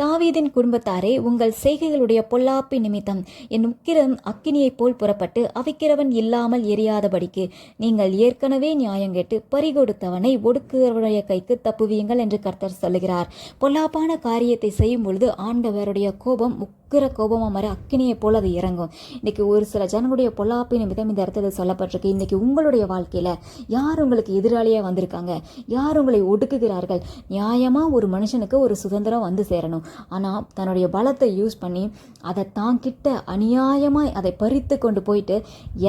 தாவீதின் குடும்பத்தாரே, உங்கள் செய்கைகளுடைய பொல்லாப்பி நிமித்தம் என் உக்கிரம் அக்கினியைப் போல் புறப்பட்டு அவிக்கிறவன் இல்லாமல் எரியாதபடிக்கு நீங்கள் ஏற்கனவே நியாயங்கேட்டு பறிகொடுத்தவனை ஒடுக்குகிறவருடைய கைக்கு தப்புவீங்கள் என்று கர்த்தர் சொல்லுகிறார். பொல்லாப்பான காரியத்தை செய்யும் பொழுது ஆண்டவருடைய கோபம் உக்கிர கோபமாக மாதிரி அக்கினியை போல் அது இறங்கும். இன்னைக்கு ஒரு சில ஜனங்களுடைய பொல்லாப்பி நிமித்தம் இந்த இடத்துல சொல்லப்பட்டிருக்கு. இன்னைக்கு உங்களுடைய வாழ்க்கையில யார் உங்களுக்கு எதிராளியா வந்திருக்காங்க, யார் உங்களை ஒடுக்குகிறார்கள். நியாயமா ஒரு மனுஷனுக்கு ஒரு சுதந்திரம் வந்து சேரணும். ஆனால் தன்னுடைய பலத்தை யூஸ் பண்ணி அதை தாங்கிட்ட அநியாயமாய் அதை பறித்து கொண்டு போயிட்டு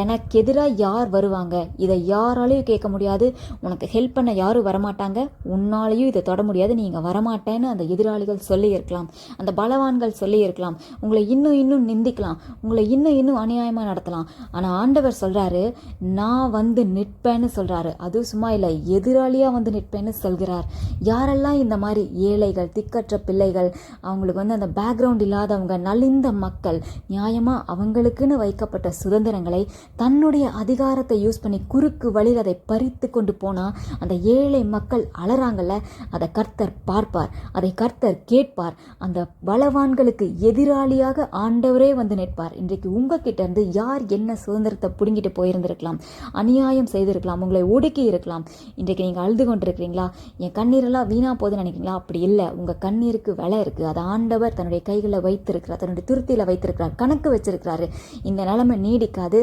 எனக்கு எதிராக யார் வருவாங்க, இதை யாராலையும் கேட்க முடியாது, உனக்கு ஹெல்ப் பண்ண யாரும் வரமாட்டாங்க, உன்னாலையும் இதை தொட முடியாது, நீங்கள் வரமாட்டேன்னு அந்த எதிராளிகள் சொல்லி இருக்கலாம், அந்த பலவான்கள் சொல்லி இருக்கலாம், உங்களை இன்னும் நிந்திக்கலாம், உங்களை இன்னும் அநியாயமாக நடத்தலாம். ஆனால் ஆண்டவர் சொல்கிறாரு, நான் வந்து நிற்பேன்னு சொல்கிறாரு. அதுவும் சும்மா இல்லை, எதிராளியாக வந்து நிற்பேன்னு சொல்கிறார். யாரெல்லாம் இந்த மாதிரி ஏழைகள், திக்கற்ற பிள்ளைகள், அவங்களுக்கு வந்து அந்த பேக்ரவுண்ட் இல்லாதவங்க, நலிந்த மக்கள், நியாயமாக அவங்களுக்குன்னு வைக்கப்பட்ட சுதந்திரங்களை தன்னுடைய அதிகாரத்தை யூஸ் பண்ணி குறுக்கு வழியில் அதை பறித்து கொண்டு போனால் அந்த ஏழை மக்கள் அலறாங்கல்ல, அதை கர்த்தர் பார்ப்பார், அதை கர்த்தர் கேட்பார். அந்த பலவான்களுக்கு எதிராளியாக ஆண்டவரே வந்து நிற்பார். இன்றைக்கு உங்ககிட்ட இருந்து யார் என்ன சுதந்திரத்தை பிடுங்கிட்டு போயிருந்திருக்கலாம், அநியாயம் செய்திருக்கலாம், உங்களை ஒடுக்கி இருக்கலாம். இன்றைக்கு நீங்கள் அழுது கொண்டிருக்கிறீங்களா, என் கண்ணீரெல்லாம் வீணா போகுதுன்னு நினைக்கிறீங்களா? அப்படி இல்லை. உங்கள் கண்ணீருக்கு விலை இருக்குது. அதை ஆண்டவர் தன்னுடைய கைகளில் வைத்திருக்கிறார், தன்னுடைய துருத்தியில் வைத்திருக்கிறார், கணக்கு வச்சிருக்கிறாரு. இந்த நிலைமை நீடிக்காது.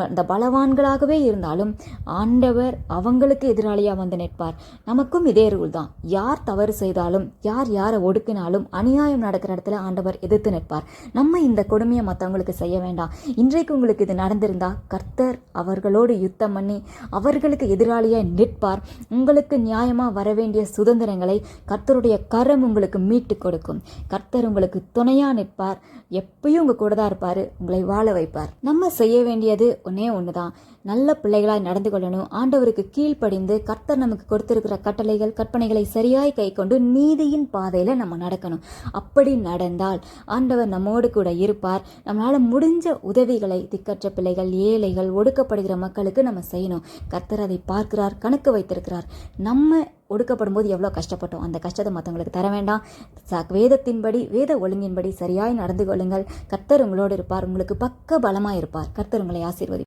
அந்த பலவான்களாகவே இருந்தாலும் ஆண்டவர் அவங்களுக்கு எதிராளியாக வந்து நிற்பார். நமக்கும் இதே ரூல் தான். யார் தவறு செய்தாலும், யார் யாரை ஒடுக்கினாலும், அநியாயம் நடக்கிற இடத்துல ஆண்டவர் எதிர்த்து நிற்பார். நம்ம இந்த கொடுமையை மற்றவங்களுக்கு செய்ய வேண்டாம். இன்றைக்கு உங்களுக்கு இது நடந்திருந்தா கர்த்தர் அவர்களோடு யுத்தம் பண்ணி அவர்களுக்கு எதிராளியாக நிற்பார். உங்களுக்கு நியாயமாக வர வேண்டிய சுதந்திரங்களை கர்த்தருடைய கரம் உங்களுக்கு மீட்டு கொடுக்கும். கர்த்தர் உங்களுக்கு துணையா நிற்பார். எப்பயும் உங்க கூட தான் இருப்பாரு, உங்களை வாழ வைப்பார். நம்ம செய்ய வேண்டியது ஒன்று தான். நல்ல பிள்ளைகளாய் நடந்து கொள்ளணும். ஆண்டவருக்கு கீழ்ப்படிந்து கர்த்தர் நமக்கு கொடுத்திருக்கிற கட்டளைகள், கற்பனைகளை சரியாய் கை கொண்டு நீதியின் பாதையில நம்ம நடக்கணும். அப்படி நடந்தால் ஆண்டவர் நம்மோடு கூட இருப்பார். நம்மளால முடிஞ்ச உதவிகளை திக்கற்ற பிள்ளைகள், ஏழைகள், ஒடுக்கப்படுகிற மக்களுக்கு நம்ம செய்யணும். கர்த்தர் அதை பார்க்கிறார், கணக்கு வைத்திருக்கிறார். நம்ம ஒடுக்கப்படும் போது எவ்வளோ கஷ்டப்பட்டோம், அந்த கஷ்டத்தை மற்றவங்களுக்கு தர வேண்டாம். வேதத்தின்படி, வேத ஒழுங்கின்படி சரியாய் நடந்து கொள்ளுங்கள். கர்த்தர் உங்களோடு இருப்பார், உங்களுக்கு பக்க பலமாக இருப்பார். கர்த்தர் உங்களை ஆசீர்வதிப்பார்.